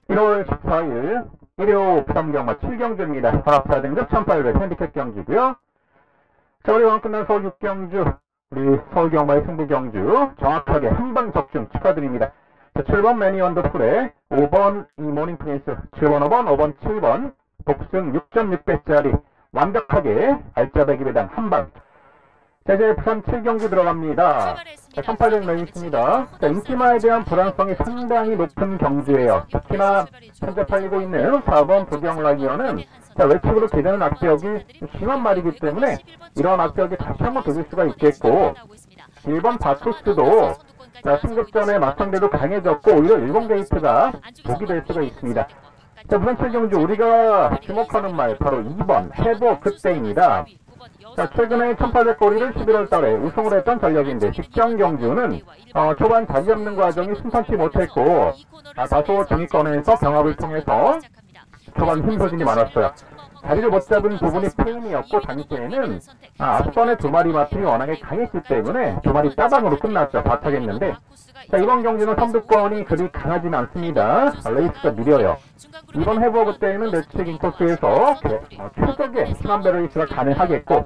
1월 14일 일요 부산경마 7경주입니다. 한합사 등급 1800 핸디캡 경기고요. 자, 우리 오늘 끝난 서울 6경주, 우리 서울경마의 승부경주 정확하게 한방 적중 축하드립니다. 자, 7번 매니 원더풀에 5번 이모닝 프린스, 7번 5번 7번 복승 6.6배짜리 완벽하게 알짜배기 배당 한방. 자, 이제 부산 7경주 들어갑니다. 1800 레이스입니다. 자, 인기마에 대한 불안성이 상당히 높은 경주예요. 특히나 현재 팔리고 있는 4번 도경라이언은 자, 외측으로 기대는 악벽이 심한 말이기 때문에 이런 악벽이 다시 한번 도질 수가 있겠고, 1번 바투스도 자, 승급전에 맞상대도 강해졌고 오히려 일본 게이트가 독이 될 수가 있습니다. 자, 부산 7경주 우리가 주목하는 말 바로 2번 해보 그때입니다. 자, 최근에 1800거리를 11월 달에 우승을 했던 전력인데 직전 경주는 초반 자리 잡는 과정이 순탄치 못했고 다소 중위권에서 경합을 통해서 초반 힘소진이 많았어요. 자리를 못 잡은 부분이 페인이었고 당시에는 앞선의 두 마리 마틴이 워낙에 강했기 때문에 두 마리 따방으로 끝났죠. 바타겠는데 자, 이번 경기는 선두권이 그리 강하진 않습니다. 레이스가 느려요. 이번 해보 그때는 내측 인코스에서 최적의 심한 배럴리스가 가능하겠고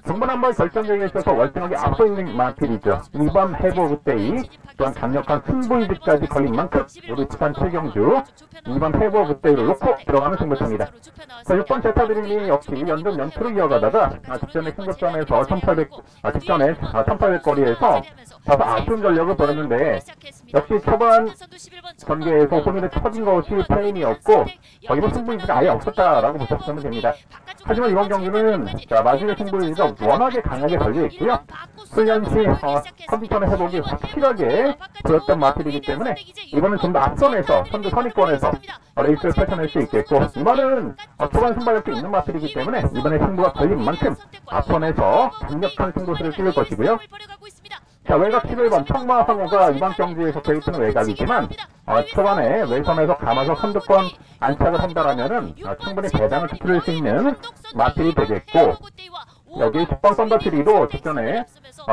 정말 한번 결정적에 있어서 월등하게 앞서 있는 마필이죠. 이번 해보 그때이 또한 강력한 승부이득까지 걸린 만큼 우리 부산 7경주 이번 해보 그때이를 놓고 들어가는 승부처입니다. 자, 6번 제타드림이 역시 연등 연투를 이어가다가 직전에 승급전에서 1800 거리에서 다소 아쉬운 전력을 보였는데 역시 초반 전개에서 본인의 터진 것이 페인이었고 거기서 승부이득이 아예 없었다라고 보셨으면 됩니다. 하지만 이번 경기는 자, 마지막 승부이득이 워낙에 강하게 걸려있고요. 훈련 시 컨디션의 회복이 확실하게 보였던 마필이기 때문에 이번은 좀 더 앞선에서 선두 선위권에서 레이스를 펼쳐낼 수 있겠고, 이번은 초반 승부력도 있는 마필이기 때문에 이번에 승부가 걸린 만큼 앞선에서 강력한 승부수를 찔릴 것이고요. 자, 외곽 11번 청마상호가 이번 경기에서 게이트는 외곽이지만 초반에 외선에서 감아서 선두권 안착을 한다라면은 충분히 배당을 터뜨릴 수 있는 마필이 되겠고, 여기 10번 썬더트리도 직전에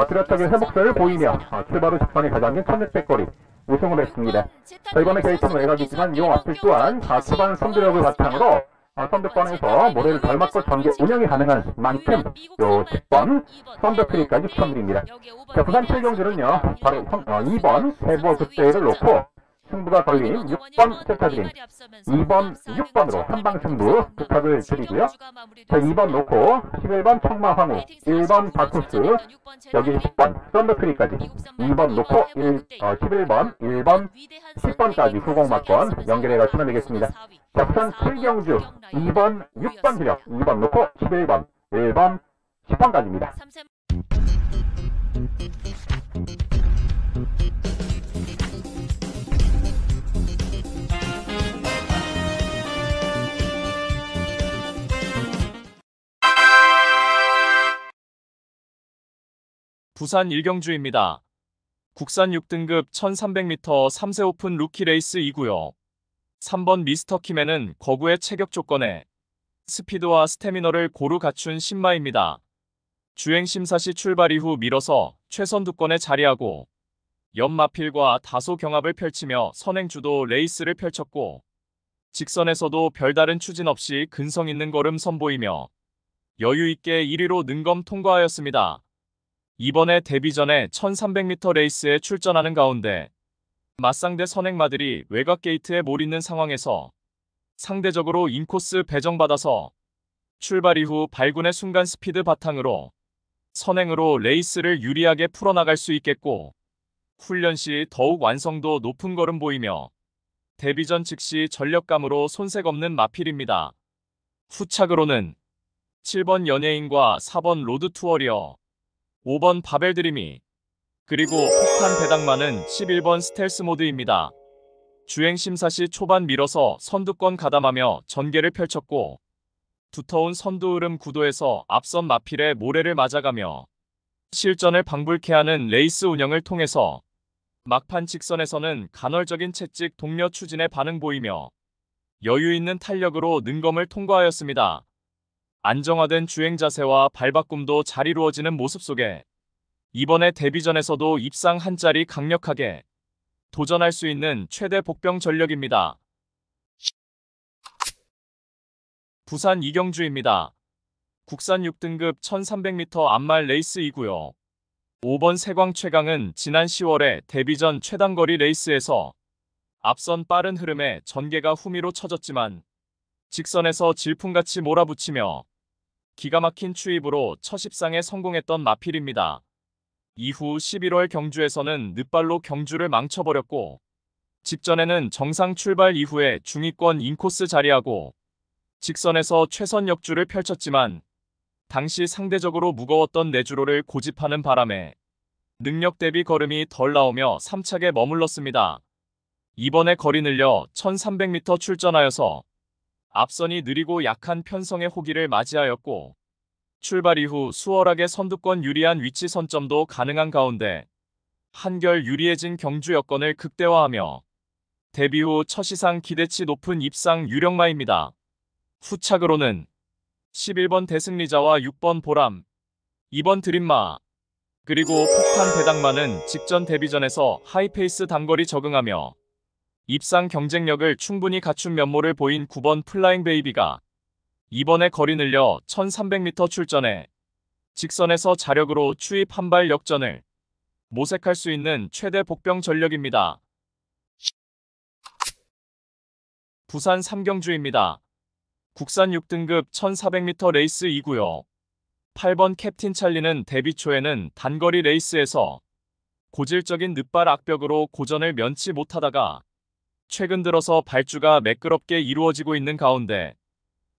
뚜렷하게 회복세를 보이며 출발 후 직선이 가장 긴 1600거리 우승을 했습니다. 자, 이번에 게이트는 외곽이지만 이 마필 또한 초반 선두력을 바탕으로 선두권에서 모래를 덜 맞고 전개 운영이 가능한 만큼 요 10번 썬더트리까지 추천드립니다. 자, 부산 7경주는요 바로 2번 해보 그때를 놓고 승부가 걸린 6번 제타드림, 2번 6번으로 한방 승부 부탁을 드리고요. 자, 2번 놓고 11번 청마황우, 1번 바쿠스, 여기 10번 썬더트리까지 2번 놓고 11번, 1번, 10번까지 후공막권 연결해 가시면 되겠습니다. 자, 부산 7경주 2번, 6번 주력, 2번 놓고 11번, 1번, 10번까지입니다. 부산 1경주입니다. 국산 6등급 1300m 3세 오픈 루키 레이스 2구요. 3번 미스터 키맨은 거구의 체격 조건에 스피드와 스태미너를 고루 갖춘 신마입니다. 주행 심사 시 출발 이후 밀어서 최선두권에 자리하고 옆마필과 다소 경합을 펼치며 선행주도 레이스를 펼쳤고 직선에서도 별다른 추진 없이 근성 있는 걸음 선보이며 여유있게 1위로 능검 통과하였습니다. 이번에 데뷔 전에 1300m 레이스에 출전하는 가운데 맞상대 선행마들이 외곽 게이트에 몰있는 상황에서 상대적으로 인코스 배정받아서 출발 이후 발군의 순간 스피드 바탕으로 선행으로 레이스를 유리하게 풀어나갈 수 있겠고, 훈련 시 더욱 완성도 높은 걸음 보이며 데뷔 전 즉시 전력감으로 손색 없는 마필입니다. 후착으로는 7번 연예인과 4번 로드 투어리어, 5번 바벨드림이, 그리고 폭탄 배당만은 11번 스텔스 모드입니다. 주행 심사 시 초반 밀어서 선두권 가담하며 전개를 펼쳤고 두터운 선두 흐름 구도에서 앞선 마필의 모래를 맞아가며 실전을 방불케 하는 레이스 운영을 통해서 막판 직선에서는 간헐적인 채찍 동료 추진에 반응 보이며 여유있는 탄력으로 능검을 통과하였습니다. 안정화된 주행 자세와 발바꿈도 잘 이루어지는 모습 속에 이번에 데뷔전에서도 입상 한 자리 강력하게 도전할 수 있는 최대 복병 전력입니다. 부산 이경주입니다. 국산 6등급 1300m 암말 레이스이고요. 5번 세광 최강은 지난 10월에 데뷔전 최단거리 레이스에서 앞선 빠른 흐름에 전개가 후미로 쳐졌지만 직선에서 질풍같이 몰아붙이며 기가 막힌 추입으로 첫 입상에 성공했던 마필입니다. 이후 11월 경주에서는 늦발로 경주를 망쳐버렸고 직전에는 정상 출발 이후에 중위권 인코스 자리하고 직선에서 최선 역주를 펼쳤지만 당시 상대적으로 무거웠던 내주로를 고집하는 바람에 능력 대비 걸음이 덜 나오며 3착에 머물렀습니다. 이번에 거리 늘려 1300m 출전하여서 앞선이 느리고 약한 편성의 호기를 맞이하였고 출발 이후 수월하게 선두권 유리한 위치 선점도 가능한 가운데 한결 유리해진 경주 여건을 극대화하며 데뷔 후 첫 시상 기대치 높은 입상 유력마입니다. 후착으로는 11번 대승리자와 6번 보람, 2번 드림마, 그리고 폭탄 배당마는 직전 데뷔전에서 하이페이스 단거리 적응하며 입상 경쟁력을 충분히 갖춘 면모를 보인 9번 플라잉 베이비가 이번에 거리 늘려 1300m 출전해 직선에서 자력으로 추입 한 발 역전을 모색할 수 있는 최대 복병 전력입니다. 부산 삼경주입니다. 국산 6등급 1400m 레이스이고요. 8번 캡틴 찰리는 데뷔 초에는 단거리 레이스에서 고질적인 늦발 악벽으로 고전을 면치 못하다가 최근 들어서 발주가 매끄럽게 이루어지고 있는 가운데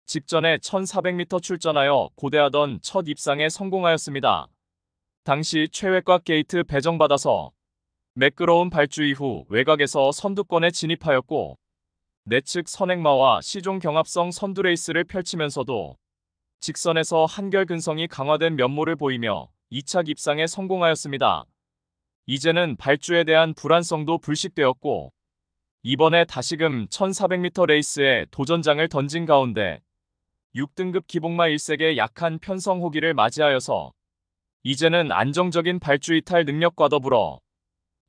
직전에 1400m 출전하여 고대하던 첫 입상에 성공하였습니다. 당시 최외곽 게이트 배정받아서 매끄러운 발주 이후 외곽에서 선두권에 진입하였고 내측 선행마와 시종 경합성 선두 레이스를 펼치면서도 직선에서 한결 근성이 강화된 면모를 보이며 2착 입상에 성공하였습니다. 이제는 발주에 대한 불안성도 불식되었고 이번에 다시금 1400m 레이스에 도전장을 던진 가운데 6등급 기복마 1색의 약한 편성 호기를 맞이하여서 이제는 안정적인 발주 이탈 능력과 더불어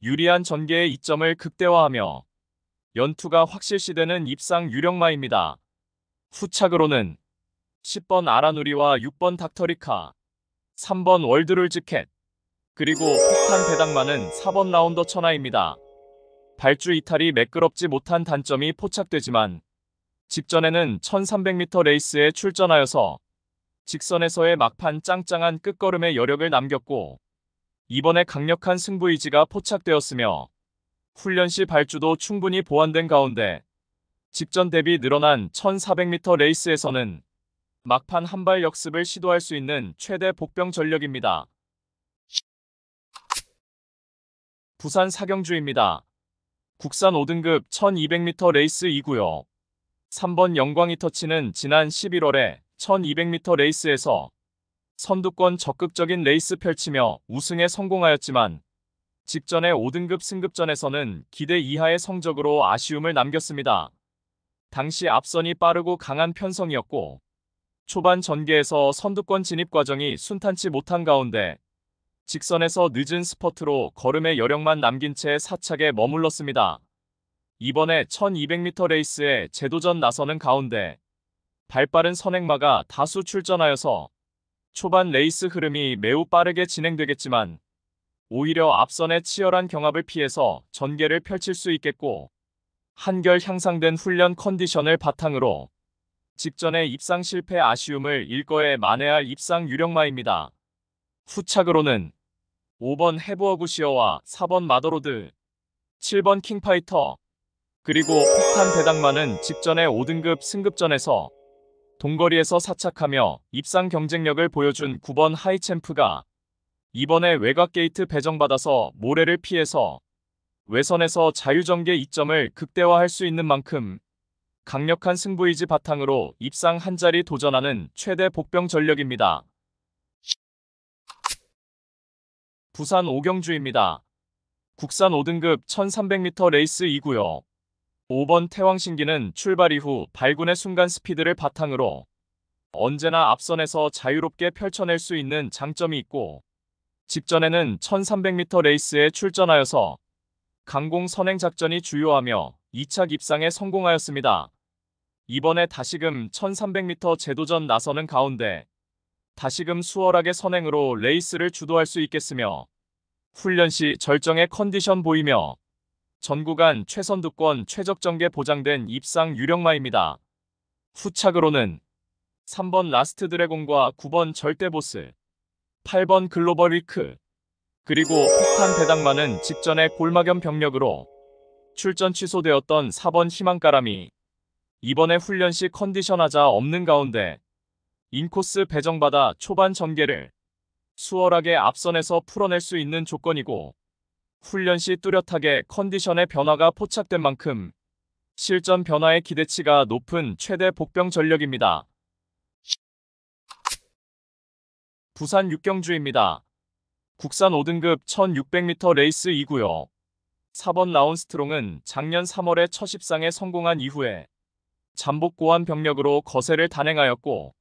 유리한 전개의 이점을 극대화하며 연투가 확실시되는 입상 유력마입니다. 후착으로는 10번 아라누리와 6번 닥터리카, 3번 월드룰즈캣, 그리고 폭탄 배당마는 4번 라운더 천하입니다. 발주 이탈이 매끄럽지 못한 단점이 포착되지만 직전에는 1300m 레이스에 출전하여서 직선에서의 막판 짱짱한 끝걸음의 여력을 남겼고 이번에 강력한 승부의지가 포착되었으며 훈련 시 발주도 충분히 보완된 가운데 직전 대비 늘어난 1400m 레이스에서는 막판 한발 역습을 시도할 수 있는 최대 복병 전력입니다. 부산 사경주입니다. 국산 5등급 1200m 레이스이고요. 3번 영광이 터치는 지난 11월에 1200m 레이스에서 선두권 적극적인 레이스 펼치며 우승에 성공하였지만 직전의 5등급 승급전에서는 기대 이하의 성적으로 아쉬움을 남겼습니다. 당시 앞선이 빠르고 강한 편성이었고 초반 전개에서 선두권 진입 과정이 순탄치 못한 가운데 직선에서 늦은 스퍼트로 걸음의 여력만 남긴 채 4착에 머물렀습니다. 이번에 1200m 레이스에 재도전 나서는 가운데 발빠른 선행마가 다수 출전하여서 초반 레이스 흐름이 매우 빠르게 진행되겠지만 오히려 앞선의 치열한 경합을 피해서 전개를 펼칠 수 있겠고 한결 향상된 훈련 컨디션을 바탕으로 직전의 입상 실패 아쉬움을 일거에 만회할 입상 유력마입니다. 후착으로는 5번 해부어구시어와 4번 마더로드, 7번 킹파이터, 그리고 폭탄 배당마는 직전의 5등급 승급전에서 동거리에서 사착하며 입상 경쟁력을 보여준 9번 하이챔프가 이번에 외곽 게이트 배정받아서 모래를 피해서 외선에서 자유전개 이점을 극대화할 수 있는 만큼 강력한 승부의지 바탕으로 입상 한 자리 도전하는 최대 복병 전력입니다. 부산 오경주입니다. 국산 5등급 1300m 레이스이고요. 5번 태왕신기는 출발 이후 발군의 순간 스피드를 바탕으로 언제나 앞선에서 자유롭게 펼쳐낼 수 있는 장점이 있고 직전에는 1300m 레이스에 출전하여서 강공 선행 작전이 주요하며 2착 입상에 성공하였습니다. 이번에 다시금 1300m 재도전 나서는 가운데 다시금 수월하게 선행으로 레이스를 주도할 수 있겠으며 훈련 시 절정의 컨디션 보이며 전 구간 최선두권 최적전개 보장된 입상 유력마입니다. 후착으로는 3번 라스트 드래곤과 9번 절대보스, 8번 글로벌 위크, 그리고 폭탄 대당마는 직전에 골마겸 병력으로 출전 취소되었던 4번 희망가람이 이번에 훈련 시 컨디션 하자 없는 가운데 인코스 배정받아 초반 전개를 수월하게 앞선에서 풀어낼 수 있는 조건이고 훈련 시 뚜렷하게 컨디션의 변화가 포착된 만큼 실전 변화의 기대치가 높은 최대 복병 전력입니다. 부산 6경주입니다. 국산 5등급 1600m 레이스 2구요. 4번 라운스트롱은 작년 3월에 첫 입상에 성공한 이후에 잠복 고환 병력으로 거세를 단행하였고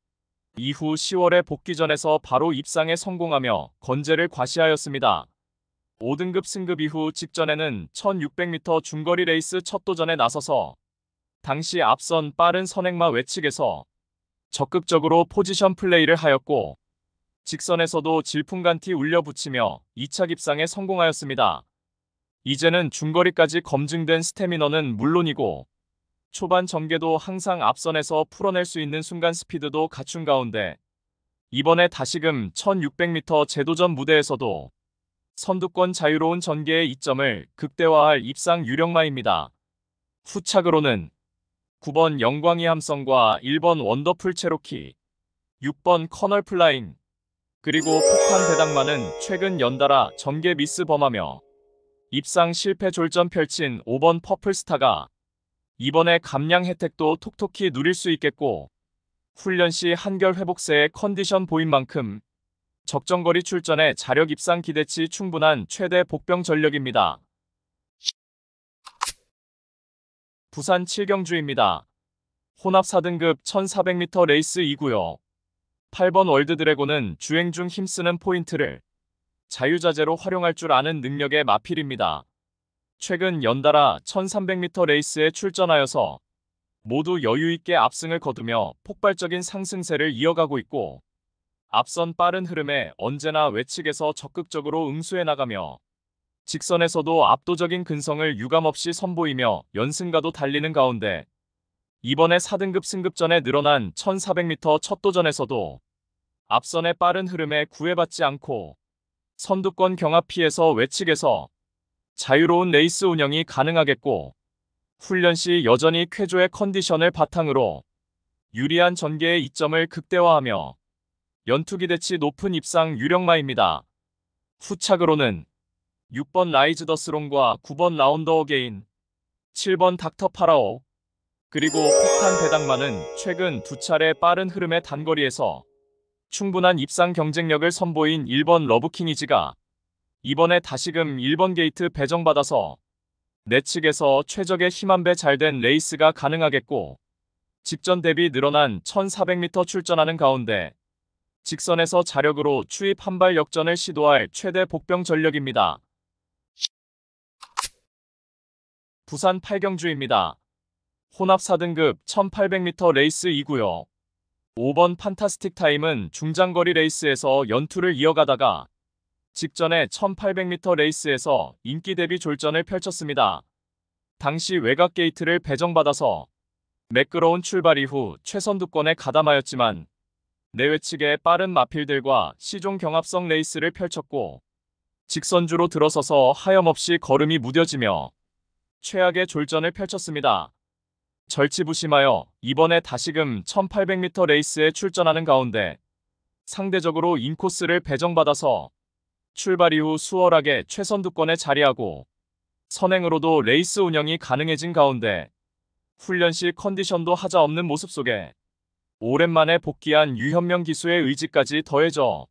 이후 10월에 복귀전에서 바로 입상에 성공하며 건재를 과시하였습니다. 5등급 승급 이후 직전에는 1600m 중거리 레이스 첫 도전에 나서서 당시 앞선 빠른 선행마 외측에서 적극적으로 포지션 플레이를 하였고 직선에서도 질풍간티 울려붙이며 2차 입상에 성공하였습니다. 이제는 중거리까지 검증된 스태미너는 물론이고 초반 전개도 항상 앞선에서 풀어낼 수 있는 순간 스피드도 갖춘 가운데 이번에 다시금 1600m 재도전 무대에서도 선두권 자유로운 전개의 이점을 극대화할 입상 유력마입니다. 후착으로는 9번 영광이 함성과 1번 원더풀 체로키, 6번 커널 플라잉, 그리고 폭탄 대당마는 최근 연달아 전개 미스 범하며 입상 실패 졸전 펼친 5번 퍼플스타가 이번에 감량 혜택도 톡톡히 누릴 수 있겠고 훈련 시 한결 회복세의 컨디션 보인 만큼 적정거리 출전에 자력 입상 기대치 충분한 최대 복병 전력입니다. 부산 7경주입니다. 혼합 4등급 1400m 레이스 2구요. 8번 월드 드래곤은 주행 중 힘쓰는 포인트를 자유자재로 활용할 줄 아는 능력의 마필입니다. 최근 연달아 1300m 레이스에 출전하여서 모두 여유있게 압승을 거두며 폭발적인 상승세를 이어가고 있고 앞선 빠른 흐름에 언제나 외측에서 적극적으로 응수해 나가며 직선에서도 압도적인 근성을 유감없이 선보이며 연승가도 달리는 가운데 이번에 4등급 승급전에 늘어난 1400m 첫 도전에서도 앞선의 빠른 흐름에 구애받지 않고 선두권 경합 피해서 외측에서 자유로운 레이스 운영이 가능하겠고 훈련 시 여전히 쾌조의 컨디션을 바탕으로 유리한 전개의 이점을 극대화하며 연투 기대치 높은 입상 유력마입니다. 후착으로는 6번 라이즈 더 스롱과 9번 라운더 어게인, 7번 닥터 파라오, 그리고 폭탄 대당마는 최근 두 차례 빠른 흐름의 단거리에서 충분한 입상 경쟁력을 선보인 1번 러브킹이지가 이번에 다시금 1번 게이트 배정받아서 내측에서 최적의 힘 한 배 잘된 레이스가 가능하겠고 직전 대비 늘어난 1400m 출전하는 가운데 직선에서 자력으로 추입 한발 역전을 시도할 최대 복병 전력입니다. 부산 8경주입니다. 혼합 4등급 1800m 레이스 2구요. 5번 판타스틱 타임은 중장거리 레이스에서 연투를 이어가다가 직전에 1800m 레이스에서 인기 대비 졸전을 펼쳤습니다. 당시 외곽 게이트를 배정받아서 매끄러운 출발 이후 최선두권에 가담하였지만 내외측의 빠른 마필들과 시종 경합성 레이스를 펼쳤고 직선주로 들어서서 하염없이 걸음이 무뎌지며 최악의 졸전을 펼쳤습니다. 절치부심하여 이번에 다시금 1800m 레이스에 출전하는 가운데 상대적으로 인코스를 배정받아서 출발 이후 수월하게 최선두권에 자리하고 선행으로도 레이스 운영이 가능해진 가운데 훈련 시 컨디션도 하자 없는 모습 속에 오랜만에 복귀한 유현명 기수의 의지까지 더해져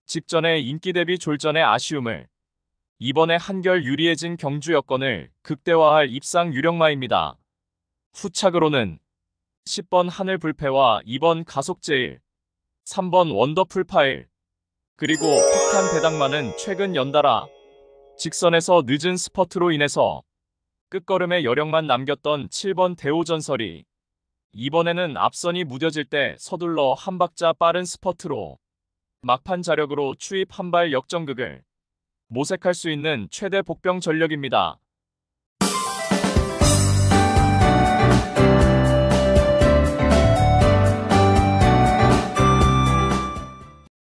직전의 인기 대비 졸전의 아쉬움을 이번에 한결 유리해진 경주 여건을 극대화할 입상 유력마입니다. 후착으로는 10번 하늘 불패와 2번 가속 제일, 3번 원더풀 파일, 그리고 폭탄 대당마는 최근 연달아 직선에서 늦은 스퍼트로 인해서 끝걸음의 여력만 남겼던 7번 대오전설이 이번에는 앞선이 무뎌질 때 서둘러 한 박자 빠른 스퍼트로 막판 자력으로 추입 한 발 역전극을 모색할 수 있는 최대 복병 전력입니다.